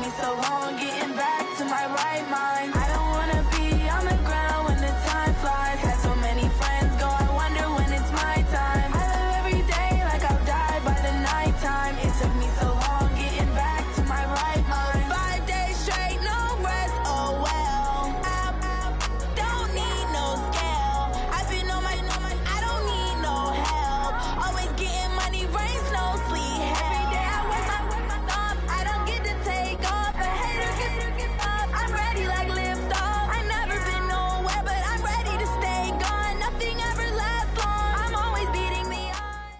me so long getting back to my right mind. I don't wanna be on the ground when the time flies. Had so many friends go, I wonder when it's my time. I live every day like I'll die by the nighttime. It took me so long getting back to my right mind. 5 days straight, no rest, oh well. I don't need no scale. I've been on my, I don't need no help. Always getting money, rain, snow, sleet, every day I work my thumb. I don't get to take off, a hater get up. I'm ready like lift off. I never been nowhere, but I'm ready to stay gone. Nothing ever lasts long. I'm always beating the odds.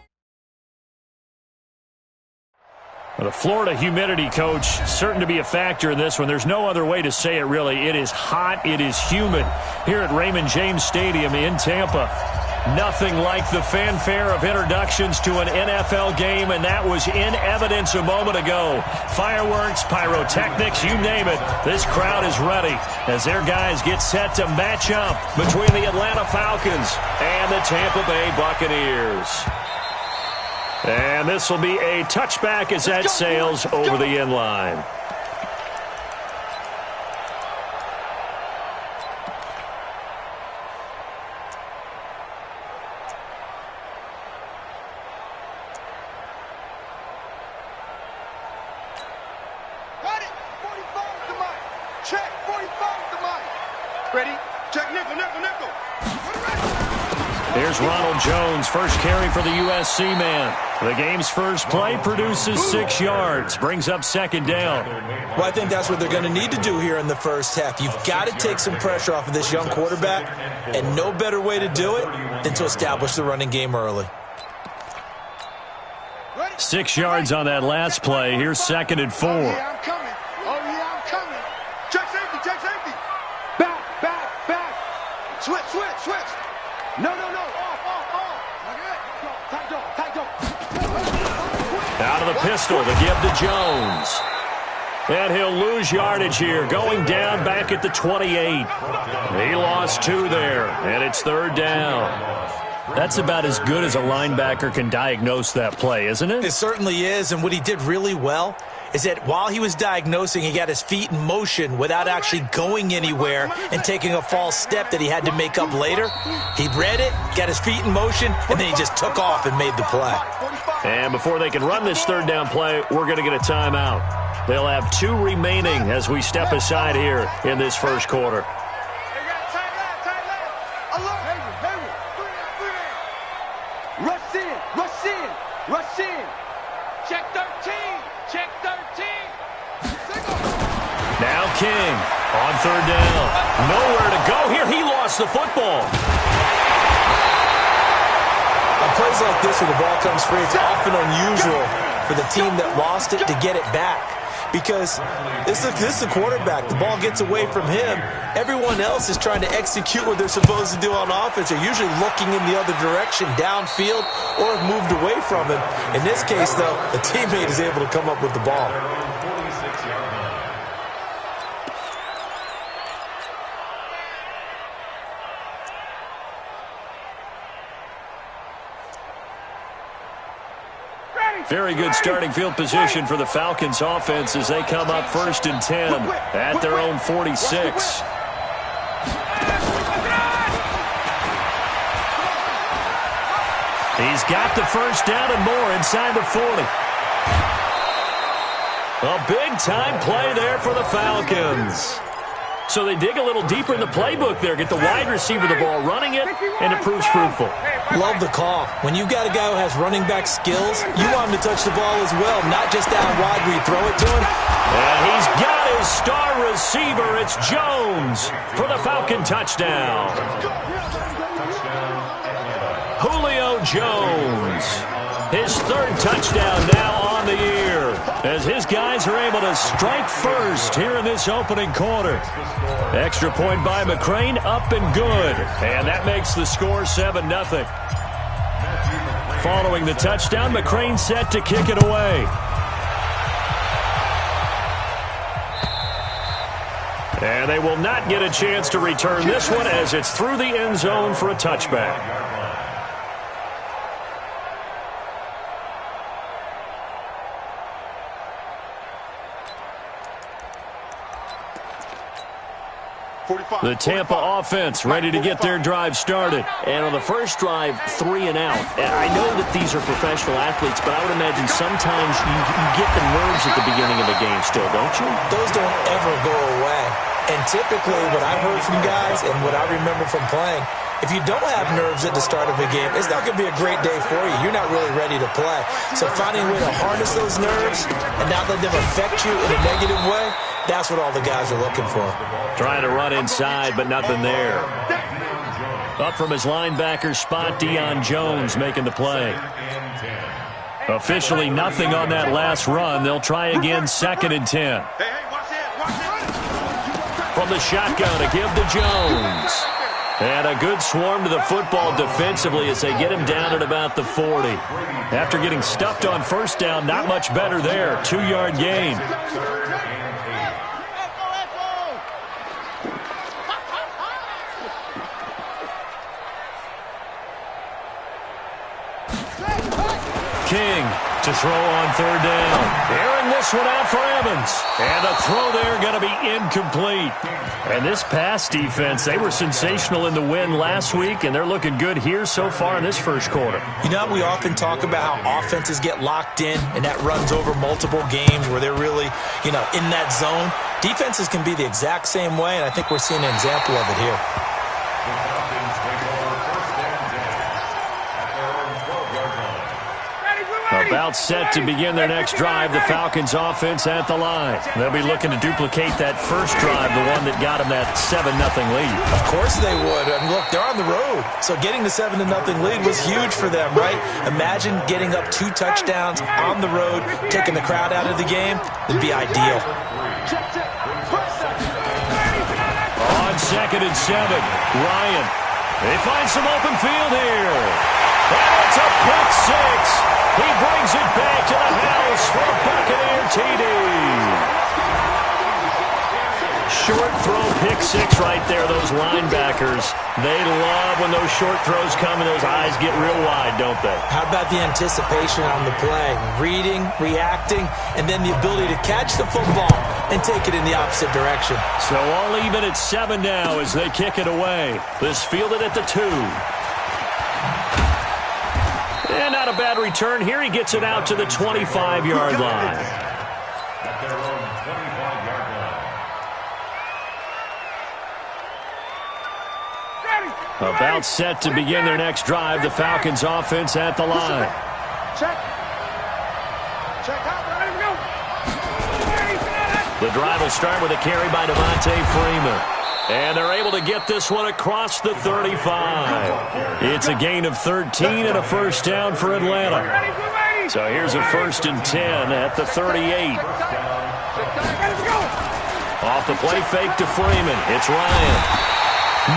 The Florida humidity, coach, certain to be a factor in this one. There's no other way to say it, really. It is hot. It is humid here at Raymond James Stadium in Tampa. Nothing like the fanfare of introductions to an NFL game, and that was in evidence a moment ago. Fireworks, pyrotechnics, you name it. This crowd is ready as their guys get set to match up between the Atlanta Falcons and the Tampa Bay Buccaneers. And this will be a touchback as that sails over the end line. Got it. 45 to Mike. Check. 45 to Mike. Ready? Check. Nickel. Here's Ronald Jones, first carry for the USC man. The game's first play produces 6 yards, brings up second down. Well, I think that's what they're going to need to do here in the first half. You've got to take some pressure off of this young quarterback, and no better way to do it than to establish the running game early. 6 yards on that last play. Here's second and 4. Oh, yeah, I'm coming. Check safety. Back. Switch. No. Off. Tight dog. Out of the pistol to give to Jones. And he'll lose yardage here, going down back at the 28. He lost 2 there, and it's third down. That's about as good as a linebacker can diagnose that play, isn't it? It certainly is, and what he did really well is that while he was diagnosing, he got his feet in motion without actually going anywhere and taking a false step that he had to make up later. He read it, got his feet in motion, and then he just took off and made the play. And before they can run this third down play, we're going to get a timeout. They'll have 2 remaining as we step aside here in this first quarter. Rush in. Check 13. Now King on third down. Nowhere to go here. He lost the football. On plays like this where the ball comes free, it's often unusual for the team that lost it to get it back. Because this is the quarterback. The ball gets away from him. Everyone else is trying to execute what they're supposed to do on offense. They're usually looking in the other direction, downfield, or have moved away from him. In this case, though, the teammate is able to come up with the ball. Very good starting field position for the Falcons offense as they come up first and 10 at their own 46. He's got the first down and more inside the 40. A big-time play there for the Falcons. So they dig a little deeper in the playbook there, get the wide receiver the ball, running it, and it proves fruitful. Love the call. When you've got a guy who has running back skills, you want him to touch the ball as well, not just out wide where you throw it to him. And he's got his star receiver. It's Jones for the Falcon touchdown. Julio Jones, his third touchdown now on the year, as his guys are able to strike first here in this opening quarter. Extra point by McCrane, up and good. And that makes the score 7-0. Following the touchdown, McCrane set to kick it away. And they will not get a chance to return this one as it's through the end zone for a touchback. The Tampa offense ready to get their drive started. And on the first drive, 3 and out. I know that these are professional athletes, but I would imagine sometimes you get the nerves at the beginning of a game still, don't you? Those don't ever go away. And typically what I've heard from guys and what I remember from playing, if you don't have nerves at the start of a game, it's not going to be a great day for you. You're not really ready to play. So finding a way to harness those nerves and not let them affect you in a negative way, that's what all the guys are looking for. Trying to run inside, but nothing there. Up from his linebacker spot, Deion Jones making the play. Officially nothing on that last run. They'll try again, 2nd and 10. From the shotgun, a give to Jones. And a good swarm to the football defensively as they get him down at about the 40. After getting stuffed on first down, not much better there. 2-yard gain. King to throw on 3rd down. Airing this one out for Evans. And the throw there going to be incomplete. And this pass defense, they were sensational in the win last week, and they're looking good here so far in this first quarter. You know, we often talk about how offenses get locked in, and that runs over multiple games where they're really, in that zone. Defenses can be the exact same way, and I think we're seeing an example of it here. About set to begin their next drive, the Falcons offense at the line. They'll be looking to duplicate that first drive, the one that got them that 7-0 lead. Of course they would. I mean, look, they're on the road. So getting the 7-0 lead was huge for them, right? Imagine getting up 2 touchdowns on the road, taking the crowd out of the game. It'd be ideal. On 2nd and 7, Ryan. They find some open field here. And it's a pick 6. He brings it back to the house for a Buccaneer TD. Short throw, pick 6 right there. Those linebackers, they love when those short throws come and those eyes get real wide, don't they? How about the anticipation on the play? Reading, reacting, and then the ability to catch the football and take it in the opposite direction. So all even at 7 now as they kick it away. This fielded at the 2. And not a bad return here. He gets it out to the 25-yard line. About set to begin their next drive, the Falcons offense at the line. The drive will start with a carry by Devontae Freeman. And they're able to get this one across the 35. It's a gain of 13 and a first down for Atlanta. So here's a 1st and 10 at the 38. Off the play fake to Freeman. It's Ryan.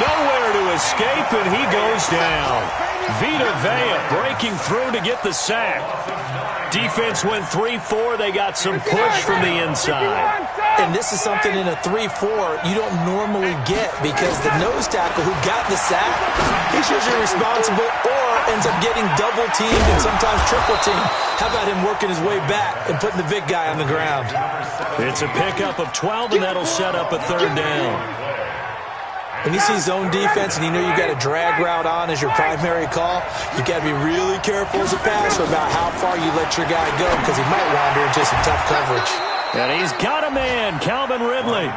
Nowhere to escape, and he goes down. Vita Vea breaking through to get the sack. Defense went 3-4. They got some push from the inside. And this is something in a 3-4 you don't normally get because the nose tackle who got the sack, he's usually responsible or ends up getting double-teamed and sometimes triple-teamed. How about him working his way back and putting the big guy on the ground? It's a pickup of 12, and that'll set up a 3rd down. When you see zone defense and you know you got a drag route on as your primary call, you got to be really careful as a passer about how far you let your guy go because he might wander into some tough coverage. And he's got a man, Calvin Ridley.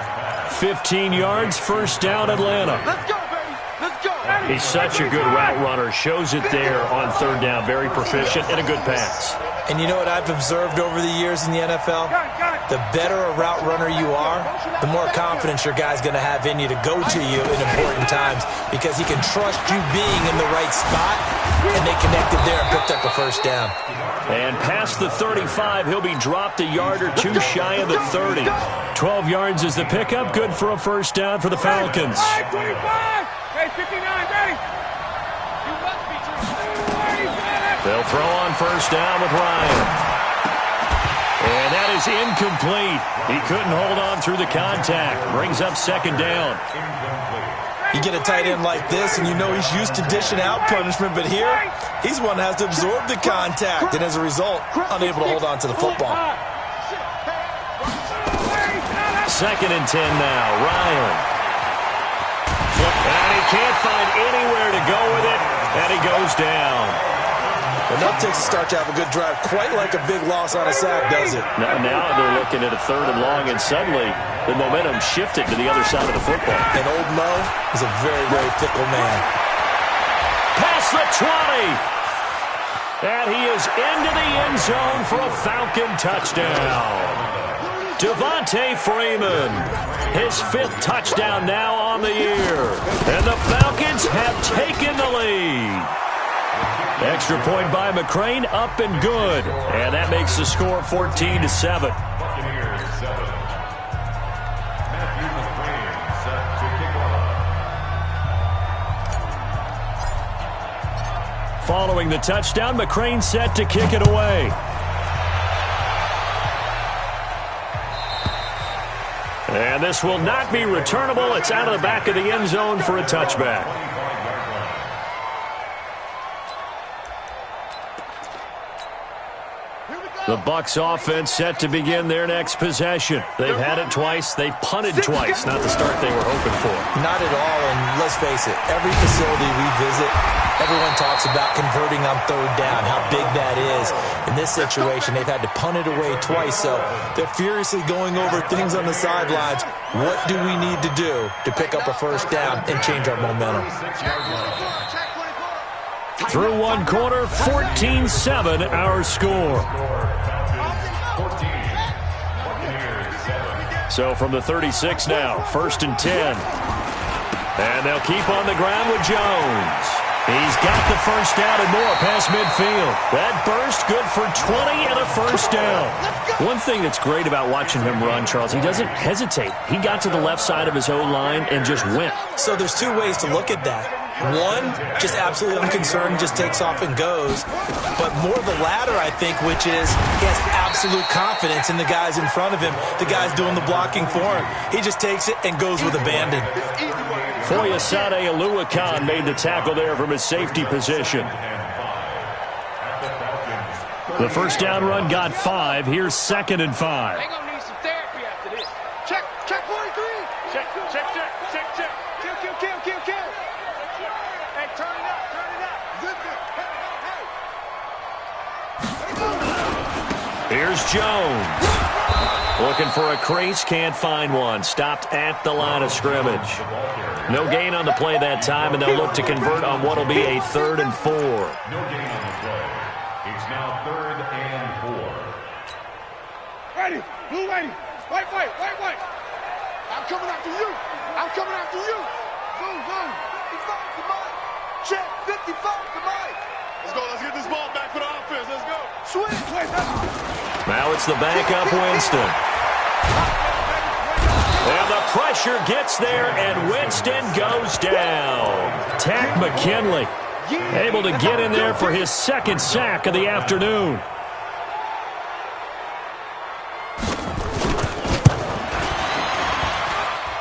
15 yards, first down, Atlanta. Let's go, baby. Let's go. He's such a good route runner. Shows it there on 3rd down. Very proficient and a good pass. And you know what I've observed over the years in the NFL? The better a route runner you are, the more confidence your guy's going to have in you to go to you in important times because he can trust you being in the right spot, and they connected there and picked up a first down. And past the 35, he'll be dropped a yard or 2 shy of the 30. 12 yards is the pickup. Good for a first down for the Falcons. 25! Hey, 59, ready! They'll throw on first down with Ryan. And that is incomplete. He couldn't hold on through the contact. Brings up 2nd down. You get a tight end like this, and you know he's used to dishing out punishment, but here, he's one that has to absorb the contact, and as a result, unable to hold on to the football. 2nd and 10 now. Ryan. And he can't find anywhere to go with it, and he goes down. Enough takes to start to have a good drive, quite like a big loss on a sack, does it? Now they're looking at a 3rd and long, and suddenly the momentum shifted to the other side of the football. And old Mo is a very, very fickle man. Past the 20. And he is into the end zone for a Falcon touchdown. Devontae Freeman, his 5th touchdown now on the year. And the Falcons have taken the lead. Extra point by McCrane, up and good. And that makes the score 14-7. Following the touchdown, McCrane set to kick it away. And this will not be returnable. It's out of the back of the end zone for a touchback. The Bucs offense set to begin their next possession. They've had it twice. They've punted twice. Not the start they were hoping for. Not at all, and let's face it, every facility we visit, everyone talks about converting on 3rd down, how big that is. In this situation, they've had to punt it away twice, so they're furiously going over things on the sidelines. What do we need to do to pick up a 1st down and change our momentum? Through one quarter, 14-7 our score. So from the 36 now, 1st and 10. And they'll keep on the ground with Jones. He's got the 1st down and more past midfield. That burst good for 20 and a 1st down. One thing that's great about watching him run, Charles, he doesn't hesitate. He got to the left side of his O-line and just went. So there's 2 ways to look at that. One, just absolutely unconcerned, just takes off and goes. But more the latter, I think, which is he has absolute confidence in the guys in front of him, the guys doing the blocking for him. He just takes it and goes with abandon. Foyesade Aluakan made the tackle there from his safety position. The 1st down run got 5. Here's 2nd and 5. They're going to need some therapy after this. Check 43. Check. Kill. Hey, turn it up. Zip it. Here's Jones. Looking for a crease, can't find one. Stopped at the line of scrimmage. No gain on the play that time, and they'll look to convert on what will be a 3rd and 4. No gain on the play. It's now 3rd and 4. Ready. Blue ready. White. I'm coming after you. Zoom. 55 to Mike. Check. 55 to Mike. Let's get this ball back for the offense. Let's go. Switch. Now it's the backup Winston. And the pressure gets there, and Winston goes down. Tack McKinley able to get in there for his 2nd sack of the afternoon.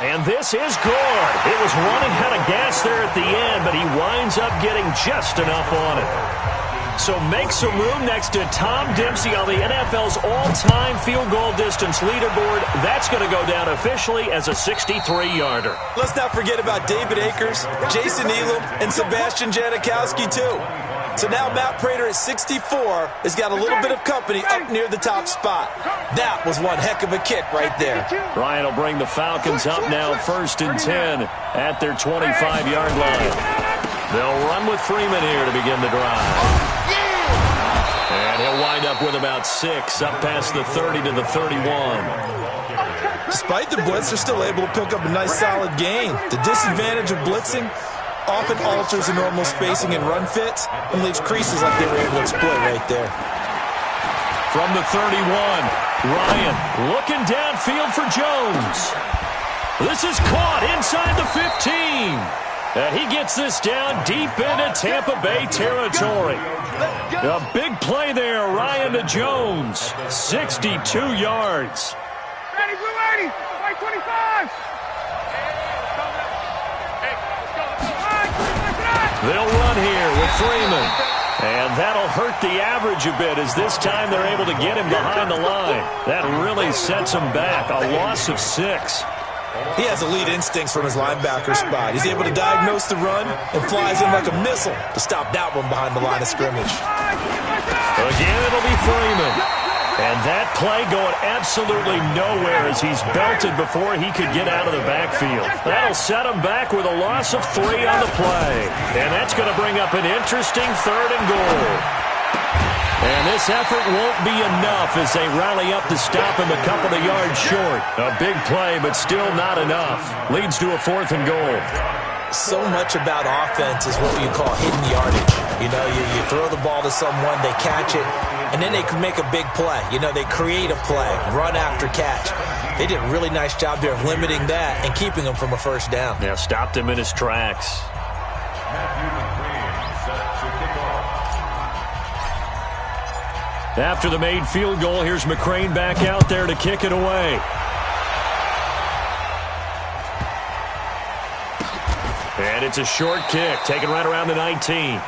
And this is good. It was running out of gas there at the end, but he winds up getting just enough on it. So make some room next to Tom Dempsey on the NFL's all-time field goal distance leaderboard. That's going to go down officially as a 63-yarder. Let's not forget about David Akers, Jason Elam, and Sebastian Janikowski, too. So now Matt Prater at 64 has got a little bit of company up near the top spot. That was one heck of a kick right there. Ryan will bring the Falcons up now 1st and 10 at their 25-yard line. They'll run with Freeman here to begin the drive. And he'll wind up with about 6 up past the 30 to the 31. Despite the blitz, they're still able to pick up a nice solid gain. The disadvantage of blitzing often alters the normal spacing and run fits and leaves creases like they were able to exploit right there. From the 31, Ryan looking downfield for Jones. This is caught inside the 15. And he gets this down deep into Tampa Bay territory. A big play there, Ryan to Jones. 62 yards. Ready, blue 80. White 25. They'll run here with Freeman. And that'll hurt the average a bit as this time they're able to get him behind the line. That really sets him back. A loss of 6. He has elite instincts from his linebacker spot. He's able to diagnose the run and flies in like a missile to stop that one behind the line of scrimmage. Again, it'll be Freeman. And that play going absolutely nowhere as he's belted before he could get out of the backfield. That'll set him back with a loss of 3 on the play. And that's going to bring up an interesting 3rd and goal. And this effort won't be enough as they rally up to stop him a couple of yards short. A big play, but still not enough. Leads to a 4th and goal. So much about offense is what you call hidden yardage. You know, you throw the ball to someone, they catch it, and then they can make a big play. You know, they create a play, run after catch. They did a really nice job there of limiting that and keeping him from a 1st down. Yeah, stopped him in his tracks. After the made field goal, here's McCrane back out there to kick it away. And it's a short kick, taken right around the 19.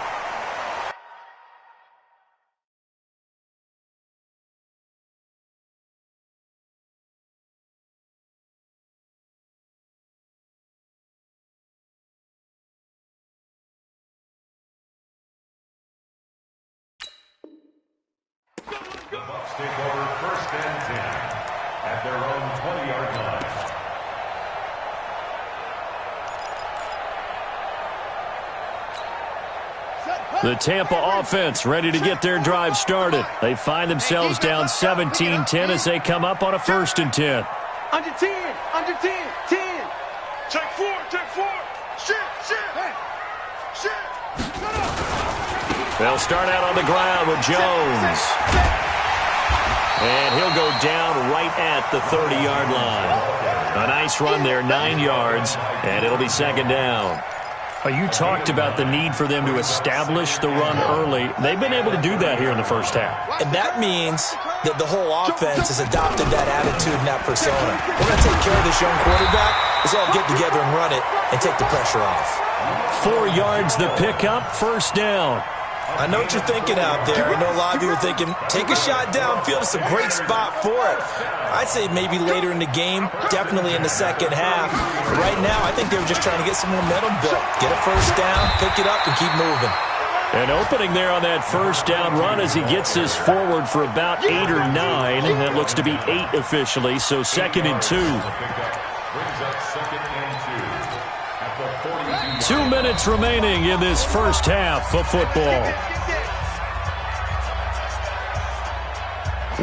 The Bucs take over 1st and 10 at their own 20-yard line. The Tampa offense ready to get their drive started. They find themselves down 17-10 as they come up on a 1st and 10. Under 10, under 10, 10. Check 4, check 4. Shit, shit. Shit. They'll start out on the ground with Jones. And he'll go down right at the 30-yard line. A nice run there, 9 yards, and it'll be 2nd down. You talked about the need for them to establish the run early. They've been able to do that here in the 1st half. And that means that the whole offense has adopted that attitude and that persona. We're going to take care of this young quarterback. Let's all get together and run it and take the pressure off. 4 yards the pickup, 1st down. I know what you're thinking out there. I know a lot of you are thinking, take a shot downfield. It's a great spot for it. I'd say maybe later in the game, definitely in the 2nd half. But right now, I think they were just trying to get some momentum built. Get a 1st down, pick it up, and keep moving. An opening there on that 1st down run as he gets this forward for about 8 or 9. And that looks to be 8 officially, so 2nd and 2. 2 minutes remaining in this 1st half of football.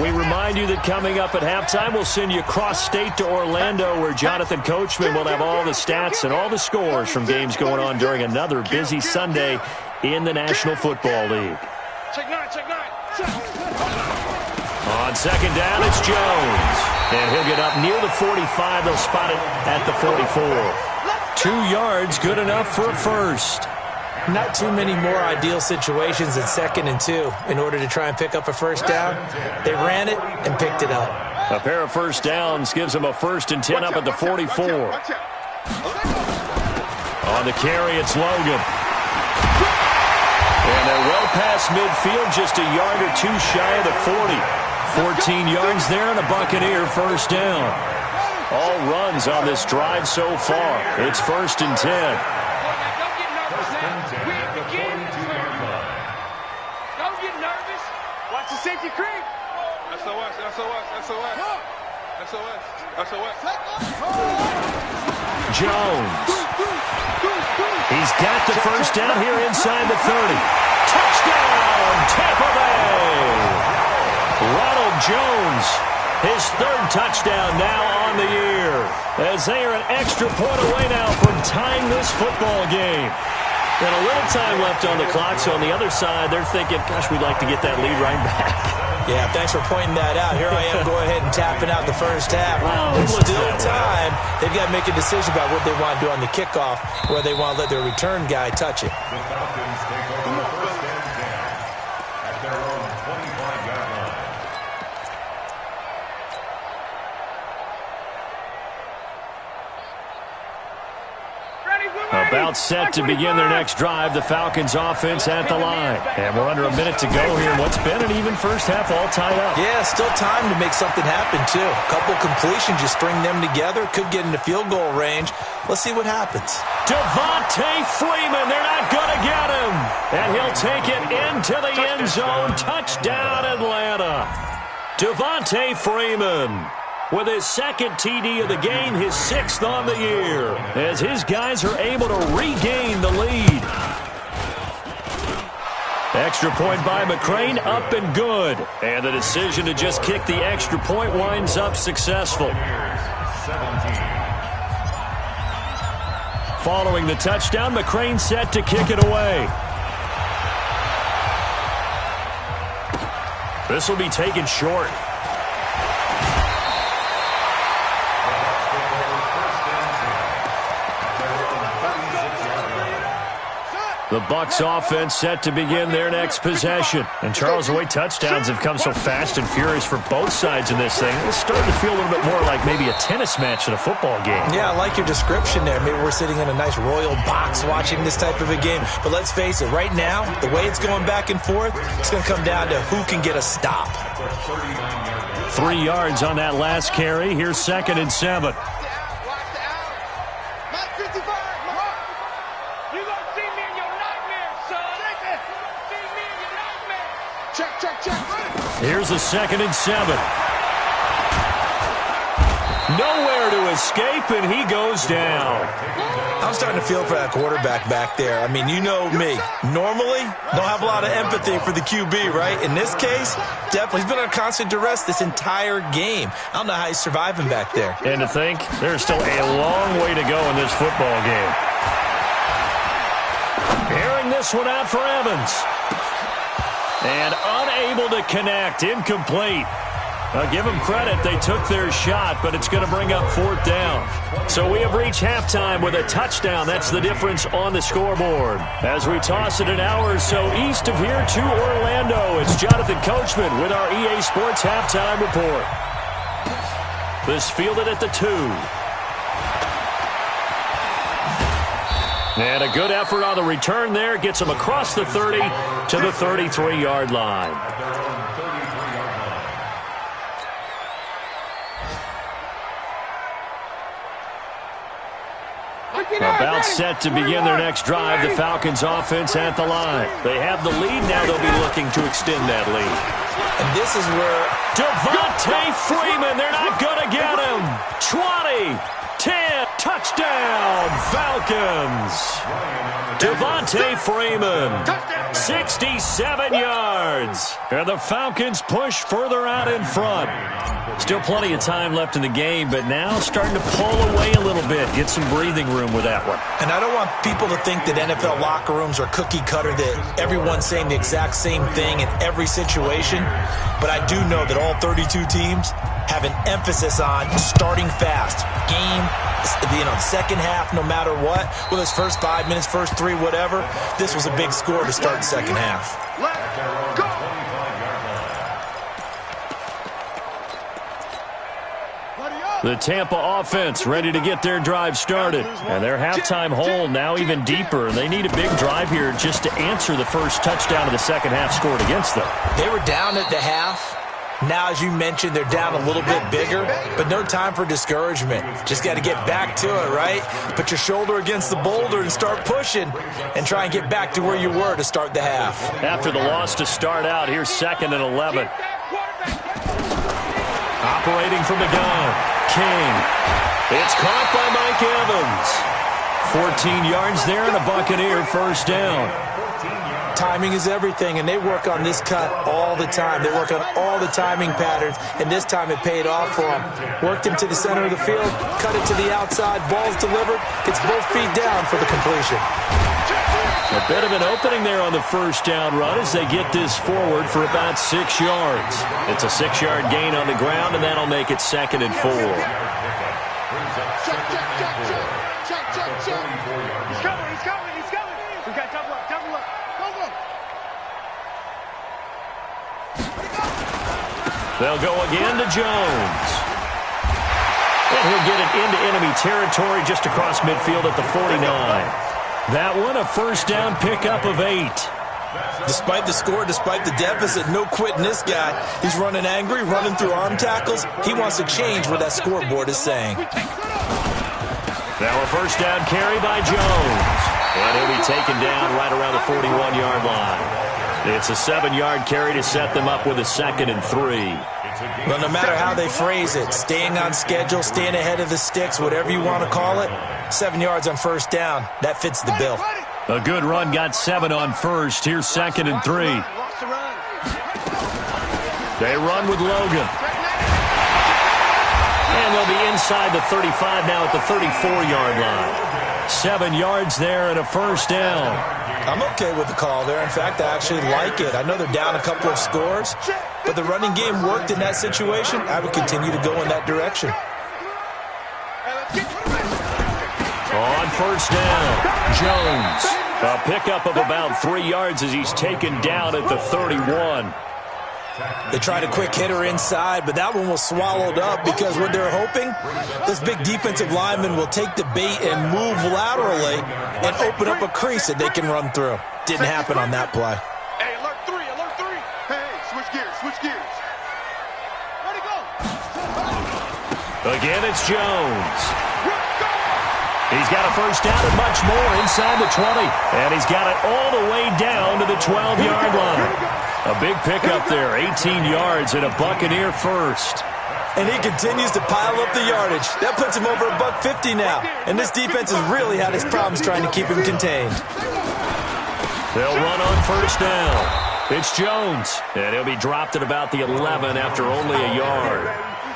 We remind you that coming up at halftime, we'll send you cross-state to Orlando, where Jonathan Coachman will have all the stats and all the scores from games going on during another busy Sunday in the National Football League. Check 9, check 9. On 2nd down, it's Jones. And he'll get up near the 45. They'll spot it at the 44. 2 yards, good enough for a 1st. Not too many more ideal situations than 2nd and 2 in order to try and pick up a 1st down. They ran it and picked it up. A pair of 1st downs gives them a 1st and 10 up at the 44. On the carry, it's Logan. And they're well past midfield, just a yard or 2 shy of the 40. 14 yards there and a Buccaneer 1st down. All runs on this drive so far. It's 1st and 10. Don't get nervous. Watch the safety creep. SOS, SOS, SOS. SOS, SOS. Jones. He's got the 1st down here inside the 30. Touchdown, Tampa Bay. Ronald Jones, his 3rd touchdown now on the year, as they are an extra point away now from tying this football game. And a little time left on the clock, so on the other side, they're thinking, gosh, we'd like to get that lead right back. Yeah, thanks for pointing that out. Here I am going ahead and tapping out the 1st half. There's still time. They've got to make a decision about what they want to do on the kickoff, where they want to let their return guy touch it. The Falcons take over 1st and 10 at their own 25-yard line. About About set to begin their next drive. The Falcons offense at the line. And we're under a minute to go here in what's been an even first half, all tied up. Yeah, still time to make something happen, too. A couple completions, just string them together. Could get into field goal range. Let's see what happens. Devontae Freeman, they're not going to get him. And he'll take it into the end zone. Touchdown, Atlanta. Devontae Freeman with his second TD of the game, his 6th on the year, as his guys are able to regain the lead. Extra point by McCrane, up and good. And the decision to just kick the extra point winds up successful. Following the touchdown, McCrane set to kick it away. This will be taken short. The Bucs offense set to begin their next possession. And Charles, the way touchdowns have come so fast and furious for both sides in this thing, it's starting to feel a little bit more like maybe a tennis match in a football game. Yeah, I like your description there. Maybe we're sitting in a nice royal box watching this type of a game. But let's face it, right now, the way it's going back and forth, it's going to come down to who can get a stop. 3 yards on that last carry. Here's 2nd and 7. Here's a 2nd and 7. Nowhere to escape, and he goes down. I'm starting to feel for that quarterback back there. I mean, you know me. Normally, don't have a lot of empathy for the QB, right? In this case, definitely. He's been under constant duress this entire game. I don't know how he's surviving back there. And to think, there's still a long way to go in this football game. Airing this one out for Evans. And unable to connect, incomplete. I'll give them credit, they took their shot, but it's going to bring up 4th down. So we have reached halftime with a touchdown. That's the difference on the scoreboard. As we toss it an hour or so east of here to Orlando, it's Jonathan Coachman with our EA Sports Halftime Report. This fielded at the 2. And a good effort on the return there. Gets him across the 30 to the 33-yard line. About set to begin their next drive. The Falcons offense at the line. They have the lead. Now they'll be looking to extend that lead. And this is where Devontae Freeman, they're not going to get him. 20, 10, touchdown, Falcons. Devontae Freeman, 67 yards. And the Falcons push further out in front. Still plenty of time left in the game, but now starting to pull away a little bit. Get some breathing room with that one. And I don't want people to think that NFL locker rooms are cookie cutter, that everyone's saying the exact same thing in every situation. But I do know that all 32 teams have an emphasis on starting fast. Game, second half, no matter what. Whether it's first 5 minutes, first 3, whatever. This was a big score to start the second half. Let's go. The Tampa offense ready to get their drive started. And their halftime hole now even deeper. They need a big drive here just to answer the first touchdown of the second half scored against them. They were down at the half. Now, as you mentioned, they're down a little bit bigger, but no time for discouragement. Just got to get back to it, right? Put your shoulder against the boulder and start pushing and try and get back to where you were to start the half. After the loss to start out, here's 2nd and 11. Operating from the gun, King. It's caught by Mike Evans. 14 yards there and a Buccaneer first down. Timing is everything, and they work on this cut all the time. They work on all the timing patterns, and this time it paid off for them. Worked him to the center of the field, cut it to the outside, ball's delivered, gets both feet down for the completion. A bit of an opening there on the first down run as they get this forward for about 6 yards. It's a 6-yard gain on the ground, and that'll make it 2nd and 4. He's coming. We got double up. They'll go again to Jones. And he'll get it into enemy territory just across midfield at the 49. That one, a first down pickup of 8. Despite the score, despite the deficit, no quitting this guy. He's running angry, running through arm tackles. He wants to change what that scoreboard is saying. Now a first down carry by Jones. And he'll be taken down right around the 41-yard line. It's a 7-yard carry to set them up with a 2nd and 3. Well, no matter how they phrase it, staying on schedule, staying ahead of the sticks, whatever you want to call it, 7 yards on first down, that fits the bill. A good run got 7 on first. Here's 2nd and 3. They run with Logan. And they'll be inside the 35 now at the 34-yard line. 7 yards there and a first down. I'm okay with the call there. In fact, I actually like it. I know they're down a couple of scores, but the running game worked in that situation. I would continue to go in that direction. On first down, Jones. A pickup of about 3 yards as he's taken down at the 31. They tried a quick hitter inside, but that one was swallowed up because what they're hoping, this big defensive lineman will take the bait and move laterally and open up a crease that they can run through. Didn't happen on that play. Hey, alert 3, alert 3. Hey, switch gears, switch gears. Where'd he go? Again, it's Jones. He's got a first down and much more inside the 20. And he's got it all the way down to the 12-yard line. A big pickup there, 18 yards and a Buccaneer first. And he continues to pile up the yardage. That puts him over $150 now. And this defense has really had its problems trying to keep him contained. They'll run on first down. It's Jones. And he'll be dropped at about the 11 after only a yard.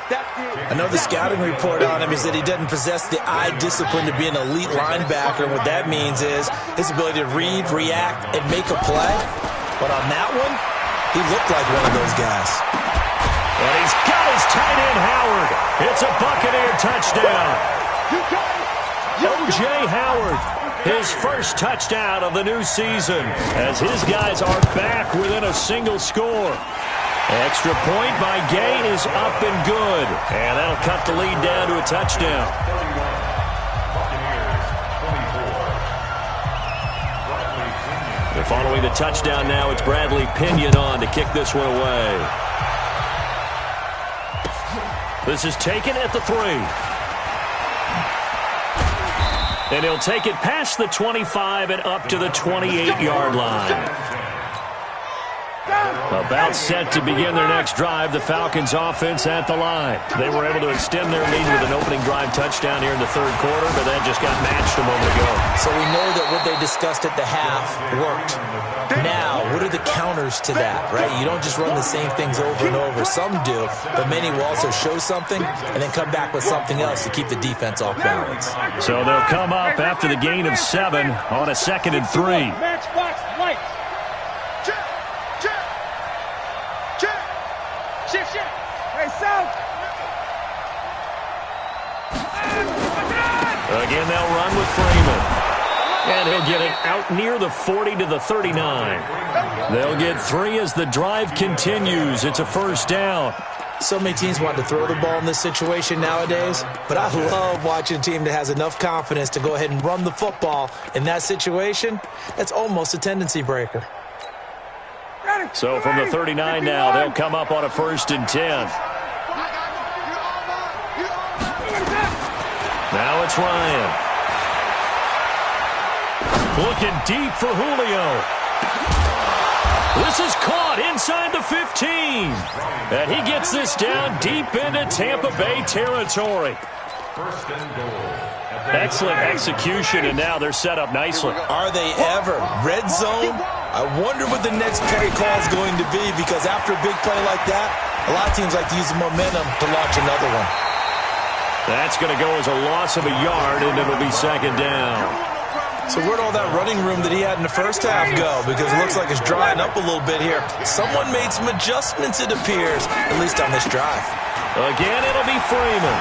I know the scouting report on him is that he doesn't possess the eye discipline to be an elite linebacker. And what that means is his ability to read, react, and make a play. But on that one, he looked like one of those guys. And he's got his tight end, Howard. It's a Buccaneer touchdown. O.J. Howard, his first touchdown of the new season, as his guys are back within a single score. Extra point by Gay is up and good. And that'll cut the lead down to a touchdown. Following the touchdown now, it's Bradley Pinion on to kick this one away. This is taken at the 3. And he'll take it past the 25 and up to the 28-yard line. About set to begin their next drive, the Falcons offense at the line. They were able to extend their lead with an opening drive touchdown here in the third quarter, but that just got matched a moment ago. So we know that what they discussed at the half worked. Now, what are the counters to that, right? You don't just run the same things over and over. Some do, but many will also show something and then come back with something else to keep the defense off balance. So they'll come up after the gain of 7 on a 2nd and 3. Again, they'll run with Freeman. And he'll get it out near the 40 to the 39. They'll get 3 as the drive continues. It's a first down. So many teams want to throw the ball in this situation nowadays, but I love watching a team that has enough confidence to go ahead and run the football. In that situation, that's almost a tendency breaker. So from the 39 now, they'll come up on a 1st and 10. Now it's Ryan. Looking deep for Julio. This is caught inside the 15. And he gets this down deep into Tampa Bay territory. Excellent execution, and now they're set up nicely. Are they ever? Red zone? I wonder what the next play call is going to be, because after a big play like that, a lot of teams like to use the momentum to launch another one. That's going to go as a loss of a yard, and it'll be 2nd down. So where'd all that running room that he had in the first half go? Because it looks like it's drying up a little bit here. Someone made some adjustments, it appears, at least on this drive. Again, it'll be Freeman.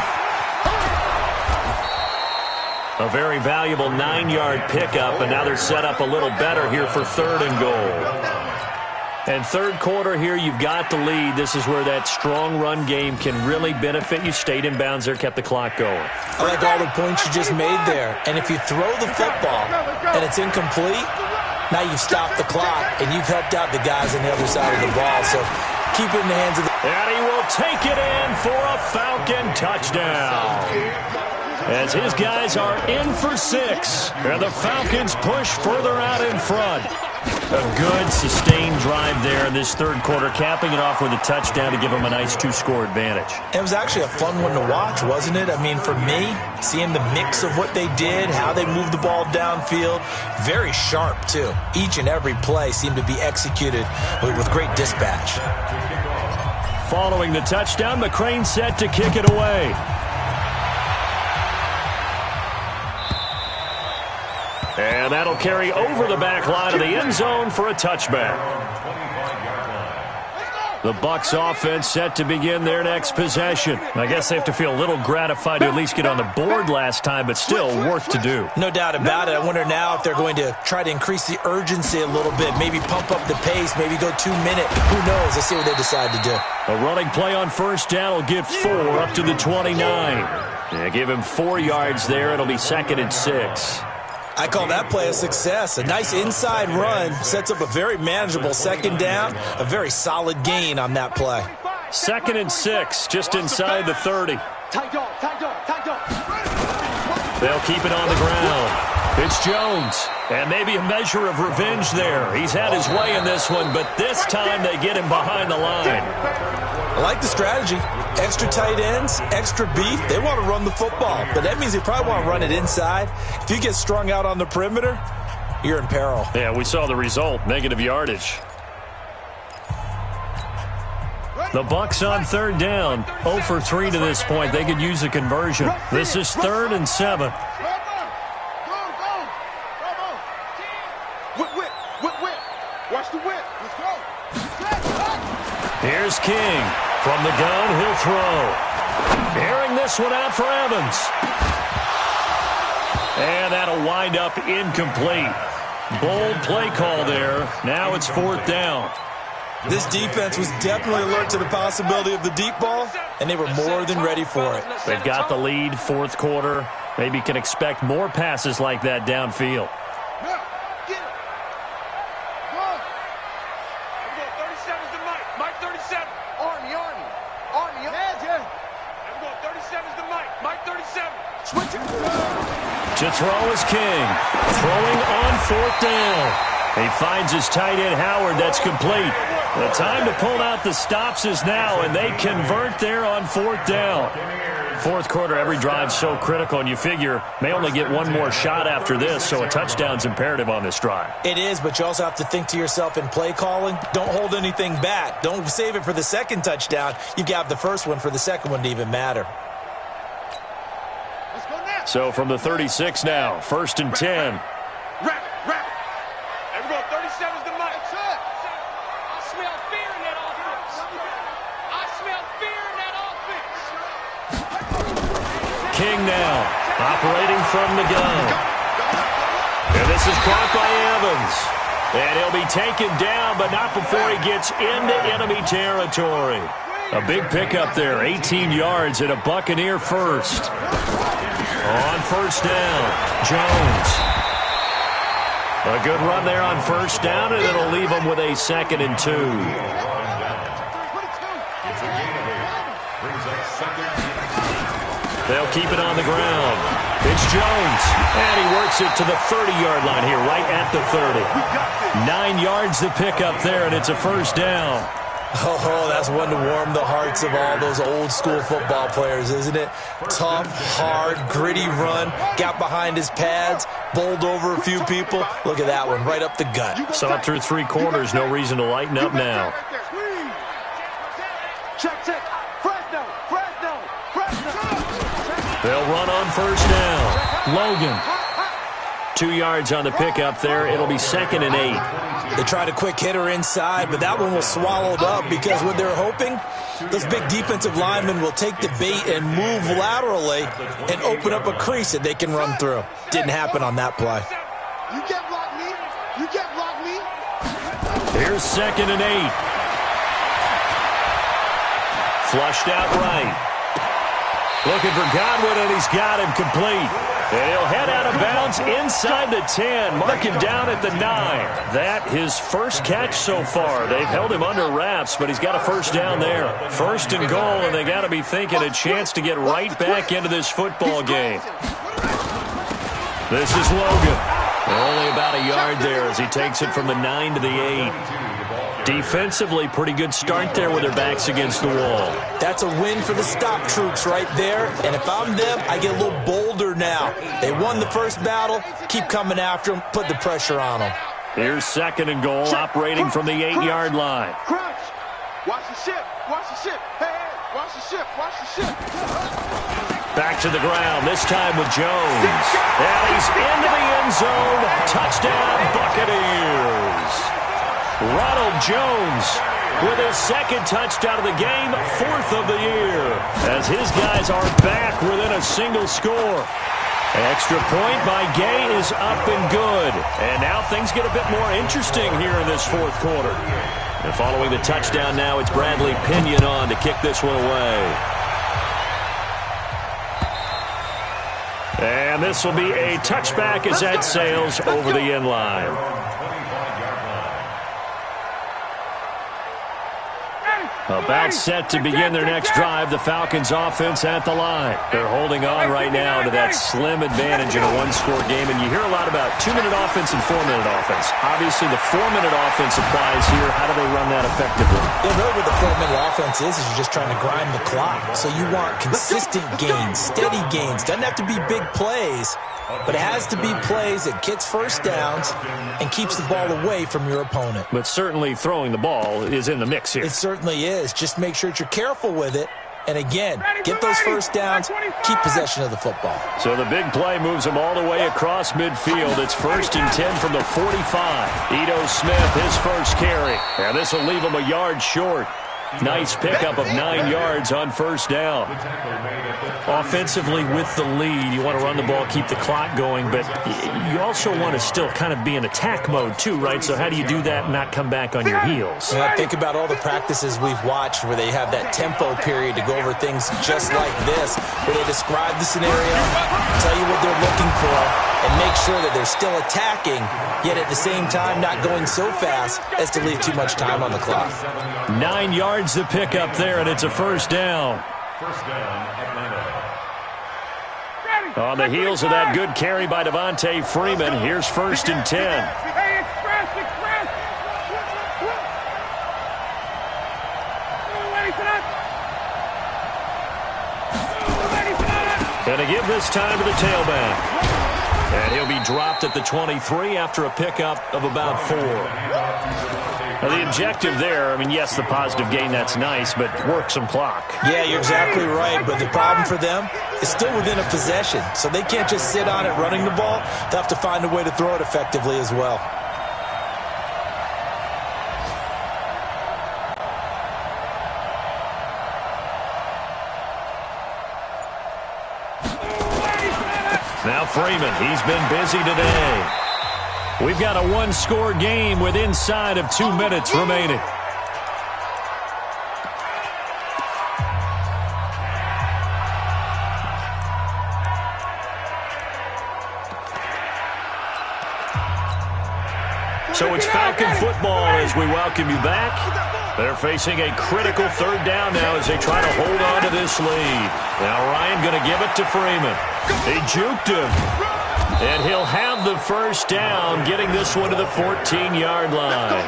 A very valuable 9-yard pickup, and now they're set up a little better here for 3rd and goal. And third quarter here, you've got the lead. This is where that strong run game can really benefit you. Stayed in bounds there, kept the clock going. I like all the points you just made there. And if you throw the football and it's incomplete, now you've stopped the clock and you've helped out the guys on the other side of the ball. So keep it in the hands of the... And he will take it in for a Falcon touchdown. As his guys are in for 6. And the Falcons push further out in front. A good, sustained drive there in this third quarter, capping it off with a touchdown to give them a nice 2-score advantage. It was actually a fun one to watch, wasn't it? I mean, for me, seeing the mix of what they did, how they moved the ball downfield, very sharp, too. Each and every play seemed to be executed with great dispatch. Following the touchdown, McCrane set to kick it away. And that'll carry over the back line of the end zone for a touchback. The Bucs offense set to begin their next possession. I guess they have to feel a little gratified to at least get on the board last time, but still work to do. No doubt about it. I wonder now if they're going to try to increase the urgency a little bit, maybe pump up the pace, maybe go 2 minute. Who knows? Let's see what they decide to do. A running play on first down will get 4 up to the 29. Yeah, give him 4 yards there. It'll be 2nd and 6. I call that play a success. A nice inside run sets up a very manageable second down, a very solid gain on that play. 2nd and 6, just inside the 30. They'll keep it on the ground. It's Jones, and maybe a measure of revenge there. He's had his way in this one, but this time they get him behind the line. I like the strategy. Extra tight ends, extra beef. They want to run the football, but that means they probably want to run it inside. If you get strung out on the perimeter, you're in peril. Yeah, we saw the result, negative yardage. The Bucs on third down, 0 for 3 to this point. They could use a conversion. This is 3rd and 7. Watch the whip. Let's go. Here's King. From the gun, he'll throw. Airing this one out for Evans. And that'll wind up incomplete. Bold play call there. Now it's 4th down. This defense was definitely alert to the possibility of the deep ball, and they were more than ready for it. They've got the lead, 4th quarter. Maybe can expect more passes like that downfield. To throw is King. Throwing on 4th down. He finds his tight end, Howard. That's complete. The time to pull out the stops is now, and they convert there on 4th down. 4th quarter, every drive so critical, and you figure may only get one more shot after this, so a touchdown's imperative on this drive. It is, but you also have to think to yourself in play calling, don't hold anything back. Don't save it for the second touchdown. You've got the first one for the second one to even matter. So from the 36 now, 1st and 10. Wrap. Everyone, 37's the mic. I smell fear in that offense. I smell fear in that offense. King now, operating from the gun. And this is caught by Evans. And he'll be taken down, but not before he gets into enemy territory. A big pickup there, 18 yards and a Buccaneer first. On first down, Jones. A good run there on first down, and it'll leave them with a 2nd and 2. They'll keep it on the ground. It's Jones, and he works it to the 30-yard line here, right at the 30. 9 yards to pick up there, and it's a first down. Oh, that's one to warm the hearts of all those old-school football players, isn't it? Tough, hard, gritty run, got behind his pads, bowled over a few people. Look at that one, right up the gut. Saw it through 3 quarters, no reason to lighten up now. Check. Fresno. They'll run on first down. Logan. 2 yards on the pickup there. It'll be 2nd and 8. They tried a quick hitter inside, but that one was swallowed up because what they're hoping, those big defensive linemen will take the bait and move laterally and open up a crease that they can run through. Didn't happen on that play. You can't block me. Here's 2nd and 8. Flushed out right. Looking for Godwin, and he's got him complete. And he'll head out of bounds inside the 10, mark him down at the 9. That his first catch so far. They've held him under wraps, but he's got a first down there. 1st and goal, and they got to be thinking a chance to get right back into this football game. This is Logan. Only about a yard there as he takes it from the 9 to the 8. Defensively, pretty good start there with their backs against the wall. That's a win for the stop troops right there. And if I'm them, I get a little bolder now. They won the first battle. Keep coming after them. Put the pressure on them. Here's 2nd and goal, operating from the 8-yard line. Crunch. Watch the ship. Watch the ship. Hey, hey, watch the ship. Watch the ship. Back to the ground, this time with Jones. And he's into the end zone. Touchdown, Buccaneers. Ronald Jones with his 2nd touchdown of the game, 4th of the year, as his guys are back within a single score. Extra point by Gay is up and good. And now things get a bit more interesting here in this 4th quarter. And following the touchdown now, it's Bradley Pinion on to kick this one away. And this will be a touchback as that sails over the end line. About set to begin their next drive, the Falcons offense at the line. They're holding on right now to that slim advantage in a one-score game, and you hear a lot about 2-minute offense and 4-minute offense. Obviously, the 4-minute offense applies here. How do they run that effectively? Yeah, really what the 4-minute offense is you're just trying to grind the clock. So you want consistent gains, steady gains. Doesn't have to be big plays, but it has to be plays that gets first downs and keeps the ball away from your opponent. But certainly throwing the ball is in the mix here. It certainly is. Just make sure that you're careful with it. And again, get those first downs, keep possession of the football. So the big play moves them all the way across midfield. It's 1st and 10 from the 45. Ito Smith, his first carry. And this will leave him a yard short. Nice pickup of 9 yards on first down. Offensively with the lead, you want to run the ball, keep the clock going, but you also want to still kind of be in attack mode too, right? So how do you do that and not come back on your heels? Yeah, think about all the practices we've watched where they have that tempo period to go over things just like this, where they describe the scenario, tell you what they're looking for, and make sure that they're still attacking, yet at the same time not going so fast as to leave too much time on the clock. 9 yards to pick up there, and it's a first down. First down, Atlanta. On the heels of that good carry by Devontae Freeman, here's 1st and 10. Hey, express! And to give this time to the tailback. And he'll be dropped at the 23 after a pickup of about 4. Now, the objective there, I mean, yes, the positive gain, that's nice, but work some clock. Yeah, you're exactly right, but the problem for them is still within a possession, so they can't just sit on it running the ball. They'll have to find a way to throw it effectively as well. Now Freeman, he's been busy today. We've got a one-score game with inside of 2 minutes remaining. So it's Falcon football as we welcome you back. They're facing a critical 3rd down now as they try to hold on to this lead. Now Ryan going to give it to Freeman. They juked him. And he'll have the first down, getting this one to the 14-yard line.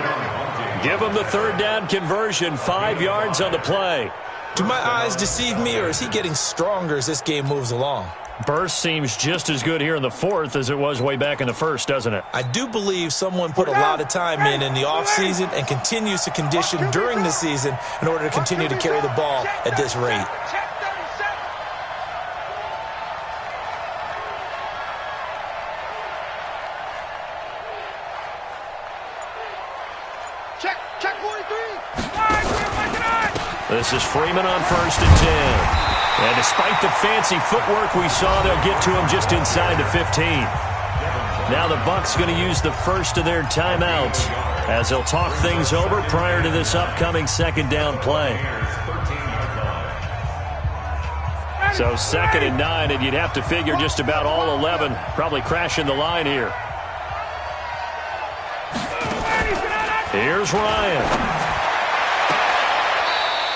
Give him the 3rd down conversion, 5 yards on the play. Do my eyes deceive me, or is he getting stronger as this game moves along? Burst seems just as good here in the 4th as it was way back in the 1st, doesn't it? I do believe someone put a lot of time in the offseason and continues to condition during the season in order to continue to carry the ball at this rate. Check 43. This is Freeman on 1st and 10. And despite the fancy footwork we saw, they'll get to him just inside the 15. Now the Bucs going to use the first of their timeouts as they'll talk things over prior to this upcoming second down play. So 2nd and 9, and you'd have to figure just about all 11 probably crashing the line here. Here's Ryan.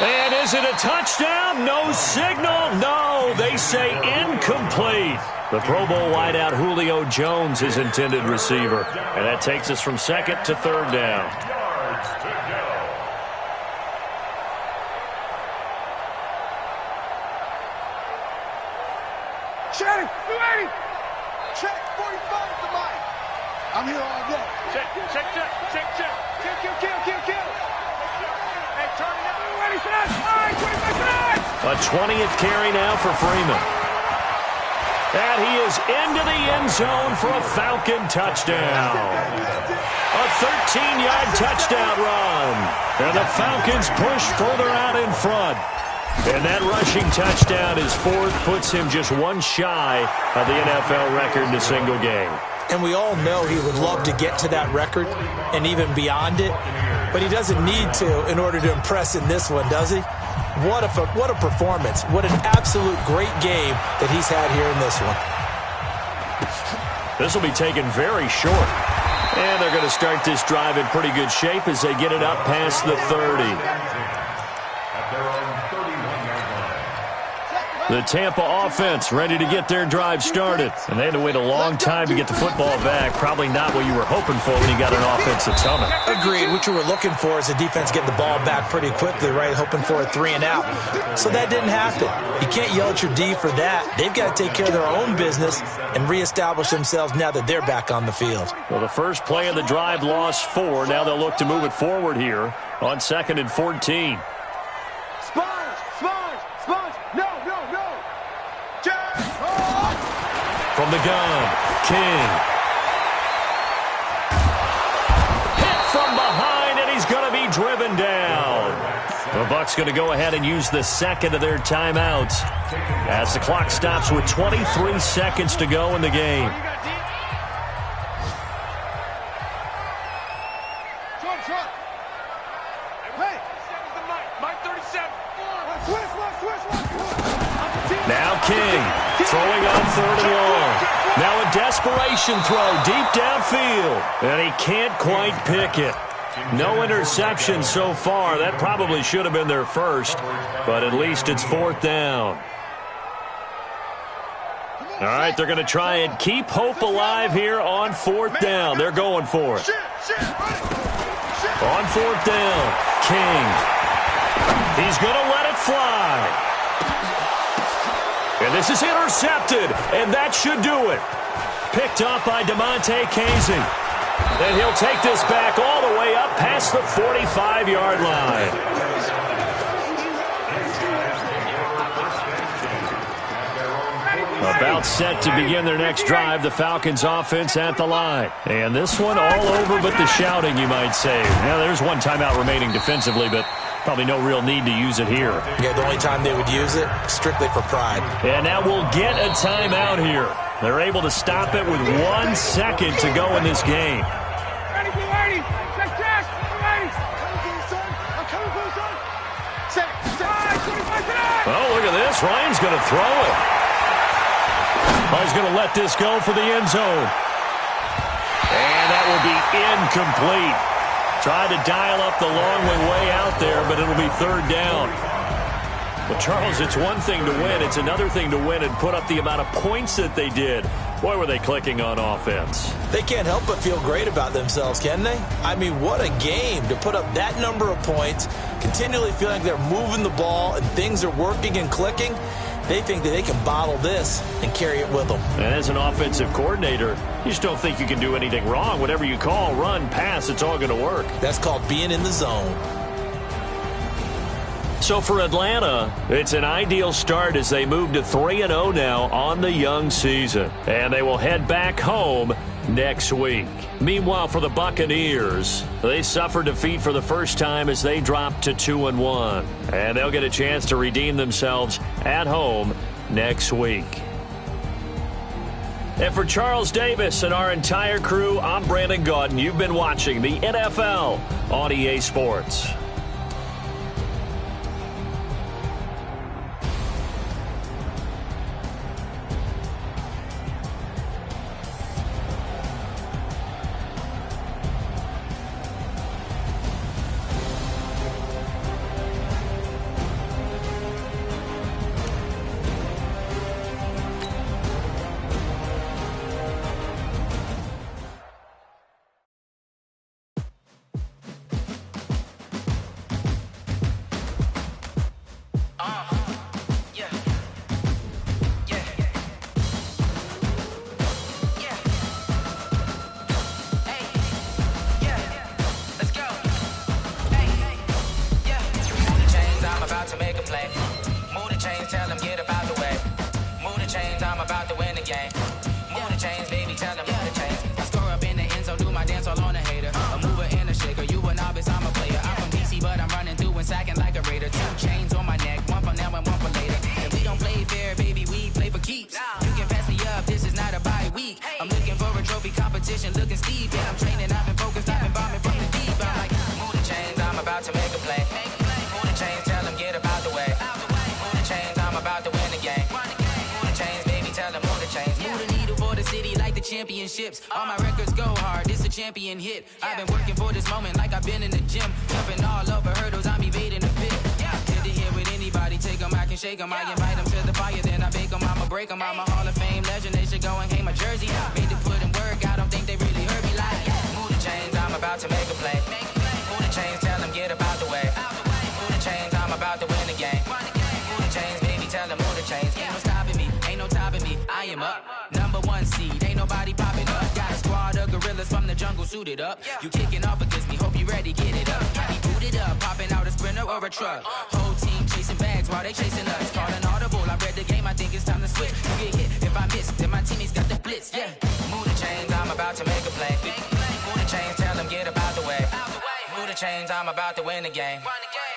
And is it a touchdown? No signal. No, they say incomplete. The Pro Bowl wideout Julio Jones is intended receiver. And that takes us from 2nd to 3rd down. Check, 280. Check, 45 to Mike. I'm here all day. Check. Kill. Hey, turn it up. 280. A 20th carry now for Freeman. And he is into the end zone for a Falcon touchdown. A 13-yard touchdown run. And the Falcons push further out in front. And that rushing touchdown is 4th, puts him just one shy of the NFL record in a single game. And we all know he would love to get to that record and even beyond it, but he doesn't need to in order to impress in this one, does he? What a performance. What an absolute great game that he's had here in this one. This will be taken very short. And they're going to start this drive in pretty good shape as they get it up past the 30. The Tampa offense ready to get their drive started. And they had to wait a long time to get the football back. Probably not what you were hoping for when you got an offense that's humming. Agreed. What you were looking for is the defense getting the ball back pretty quickly, right? Hoping for a 3 and out. So that didn't happen. You can't yell at your D for that. They've got to take care of their own business and reestablish themselves now that they're back on the field. Well, the first play of the drive lost 4. Now they'll look to move it forward here on 2nd and 14. From the gun, King. Hit from behind, and he's going to be driven down. The Bucs going to go ahead and use the 2nd of their timeouts as the clock stops with 23 seconds to go in the game. Now King throwing on 3rd and long. Now a desperation throw deep downfield. And he can't quite pick it. No interception so far. That probably should have been their first. But at least it's 4th down. All right, they're going to try and keep hope alive here on 4th down. They're going for it. On 4th down, King. He's going to let it fly. And this is intercepted, and that should do it. Picked up by DeMonte Casey. And he'll take this back all the way up past the 45-yard line. About set to begin their next drive, the Falcons offense at the line. And this one all over but the shouting, you might say. Now, there's one timeout remaining defensively, but probably no real need to use it here. Yeah, the only time they would use it, strictly for pride. And now we'll get a timeout here. They're able to stop it with 1 second to go in this game. Oh, look at this. Ryan's going to throw it. Oh, he's going to let this go for the end zone. And that will be incomplete. Tried to dial up the long way out there, but it'll be 3rd down. But, Charles, it's one thing to win. It's another thing to win and put up the amount of points that they did. Boy, were they clicking on offense. They can't help but feel great about themselves, can they? I mean, what a game to put up that number of points, continually feeling like they're moving the ball and things are working and clicking. They think that they can bottle this and carry it with them. And as an offensive coordinator, you just don't think you can do anything wrong. Whatever you call, run, pass, it's all going to work. That's called being in the zone. So for Atlanta, it's an ideal start as they move to 3-0 now on the young season. And they will head back home next week. Meanwhile, for the Buccaneers, they suffered defeat for the first time as they dropped to 2-1. And they'll get a chance to redeem themselves at home next week. And for Charles Davis and our entire crew, I'm Brandon Gaudin. You've been watching the NFL on EA Sports. Championships, all my records go hard, this a champion hit. I've been working for this moment like I've been in the gym, jumping all over hurdles, I'm evading the pit. Good to hear with anybody, take them, I can shake them, I invite them to the fire, then I bake them, I'ma break them. I'm a Hall of Fame legend, they should go and hang my jersey. Made to put in work, I don't think they really heard me like, move the chains, I'm about to make a play. Move the chains, tell them get about the way. Move the chains, I'm about to win the game. Move the chains, baby, tell them move the chains. Ain't no stopping me, ain't no topping me, I am up. #1 seed, ain't nobody popping up. Got a squad of gorillas from the jungle suited up. You kicking off against me, hope you ready, get it up. Might be booted up, popping out a Sprinter or a truck. Whole team chasing bags while they chasing us. Call an audible, I read the game, I think it's time to switch. You get hit, if I miss, then my teammates got the blitz, yeah. Move the chains, I'm about to make a play. Move the chains, tell them get about the way. Move the chains, I'm about to win the game.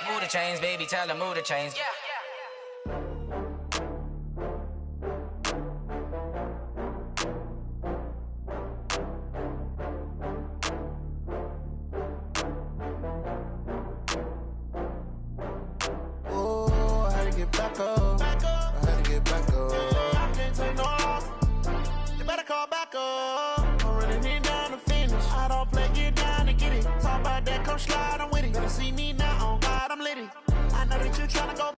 Move the chains, baby, tell them move the chains. Back up. I had to get back up. I can't take no loss. You better call back up. I'm running it down to finish. I don't play, get down to get it. Talk about that, come slide, I'm with it. Better see me now, on God, I'm litty. I know that you tryna go